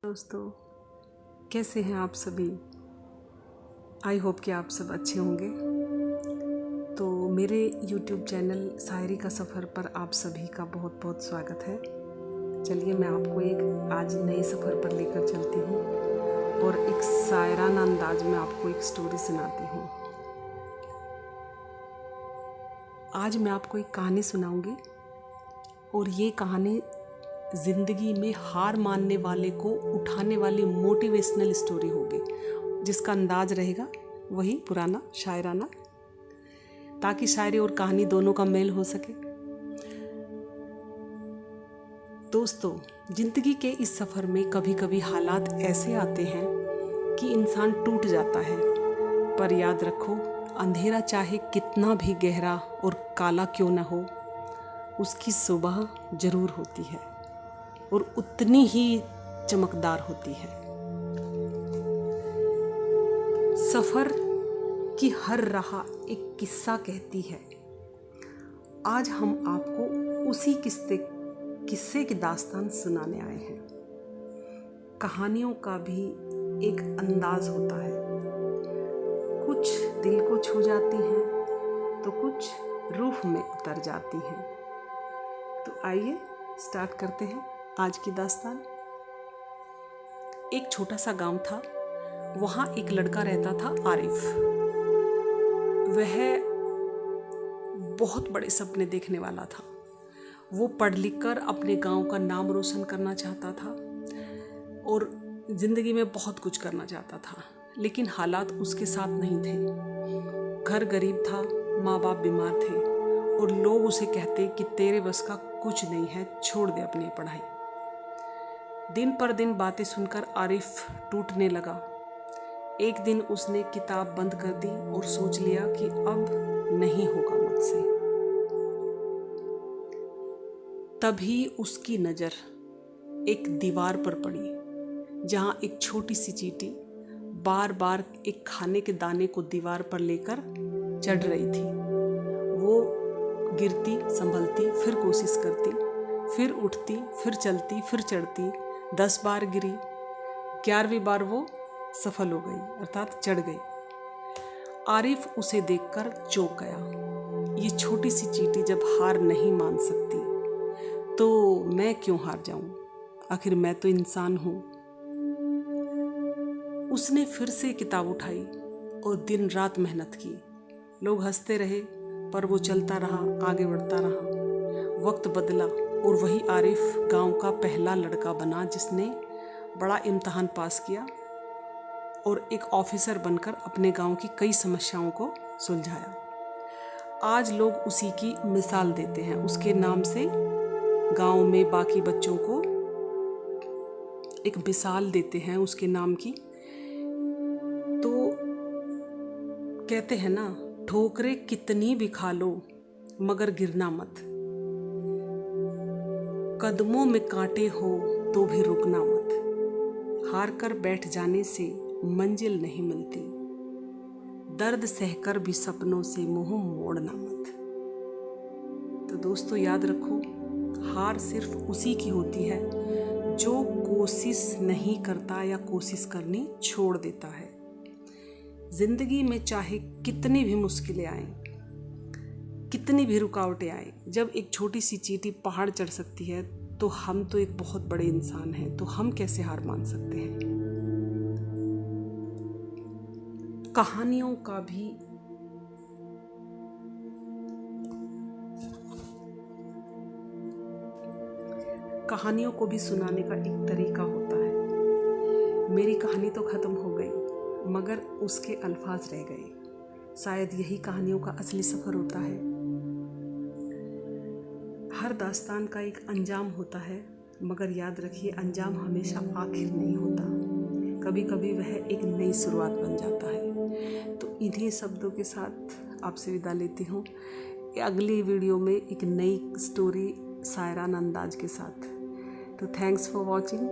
दोस्तों, कैसे हैं आप सभी। आई होप कि आप सब अच्छे होंगे। तो मेरे YouTube चैनल शायरी का सफ़र पर आप सभी का बहुत बहुत स्वागत है। चलिए मैं आपको एक आज नए सफ़र पर लेकर चलती हूँ और एक शायराना अंदाज में आपको एक स्टोरी सुनाती हूँ। आज मैं आपको एक कहानी सुनाऊंगी और ये कहानी ज़िंदगी में हार मानने वाले को उठाने वाली मोटिवेशनल स्टोरी होगी, जिसका अंदाज रहेगा वही पुराना शायराना, ताकि शायरी और कहानी दोनों का मेल हो सके। दोस्तों, ज़िंदगी के इस सफ़र में कभी कभी हालात ऐसे आते हैं कि इंसान टूट जाता है, पर याद रखो, अंधेरा चाहे कितना भी गहरा और काला क्यों न हो, उसकी सुबह ज़रूर होती है और उतनी ही चमकदार होती है। सफ़र की हर राह एक किस्सा कहती है। आज हम आपको उसी किस्से की दास्तान सुनाने आए हैं। कहानियों का भी एक अंदाज होता है, कुछ दिल को छू जाती हैं तो कुछ रूह में उतर जाती हैं। तो आइए स्टार्ट करते हैं आज की दास्तान। एक छोटा सा गांव था। वहाँ एक लड़का रहता था, आरिफ। वह बहुत बड़े सपने देखने वाला था। वो पढ़ लिख कर अपने गांव का नाम रोशन करना चाहता था और ज़िंदगी में बहुत कुछ करना चाहता था, लेकिन हालात उसके साथ नहीं थे। घर गरीब था, माँ बाप बीमार थे और लोग उसे कहते कि तेरे बस का कुछ नहीं है, छोड़ दे अपनी पढ़ाई। दिन पर दिन बातें सुनकर आरिफ टूटने लगा। एक दिन उसने किताब बंद कर दी और सोच लिया कि अब नहीं होगा मुझसे। तभी उसकी नज़र एक दीवार पर पड़ी, जहाँ एक छोटी सी चींटी बार बार एक खाने के दाने को दीवार पर लेकर चढ़ रही थी। वो गिरती, संभलती, फिर कोशिश करती, फिर उठती, फिर चलती, फिर चढ़ती। 10 बार गिरी, 11वीं बार वो सफल हो गई, अर्थात चढ़ गई। आरिफ उसे देखकर चौंक गया। ये छोटी सी चींटी जब हार नहीं मान सकती तो मैं क्यों हार जाऊं? आखिर मैं तो इंसान हूं। उसने फिर से किताब उठाई और दिन रात मेहनत की। लोग हंसते रहे, पर वो चलता रहा, आगे बढ़ता रहा। वक्त बदला और वही आरिफ गांव का पहला लड़का बना जिसने बड़ा इम्तहान पास किया और एक ऑफिसर बनकर अपने गांव की कई समस्याओं को सुलझाया। आज लोग उसी की मिसाल देते हैं। उसके नाम से गांव में बाकी बच्चों को एक मिसाल देते हैं उसके नाम की। तो कहते हैं ना, ठोकरें कितनी भी खा लो मगर गिरना मत, कदमों में कांटे हो तो भी रुकना मत, हार कर बैठ जाने से मंजिल नहीं मिलती, दर्द सहकर भी सपनों से मुंह मोड़ना मत। तो दोस्तों याद रखो, हार सिर्फ उसी की होती है जो कोशिश नहीं करता या कोशिश करनी छोड़ देता है। जिंदगी में चाहे कितनी भी मुश्किलें आए, कितनी भी रुकावटें आए, जब एक छोटी सी चींटी पहाड़ चढ़ सकती है तो हम तो एक बहुत बड़े इंसान हैं, तो हम कैसे हार मान सकते हैं। कहानियों को भी सुनाने का एक तरीका होता है। मेरी कहानी तो ख़त्म हो गई, मगर उसके अल्फाज रह गए। शायद यही कहानियों का असली सफ़र होता है। हर दास्तान का एक अंजाम होता है, मगर याद रखिए, अंजाम हमेशा आखिर नहीं होता। कभी कभी वह एक नई शुरुआत बन जाता है। तो इन्हीं शब्दों के साथ आपसे विदा लेती हूँ, अगली वीडियो में एक नई स्टोरी शायराना अंदाज के साथ। तो थैंक्स फॉर वॉचिंग।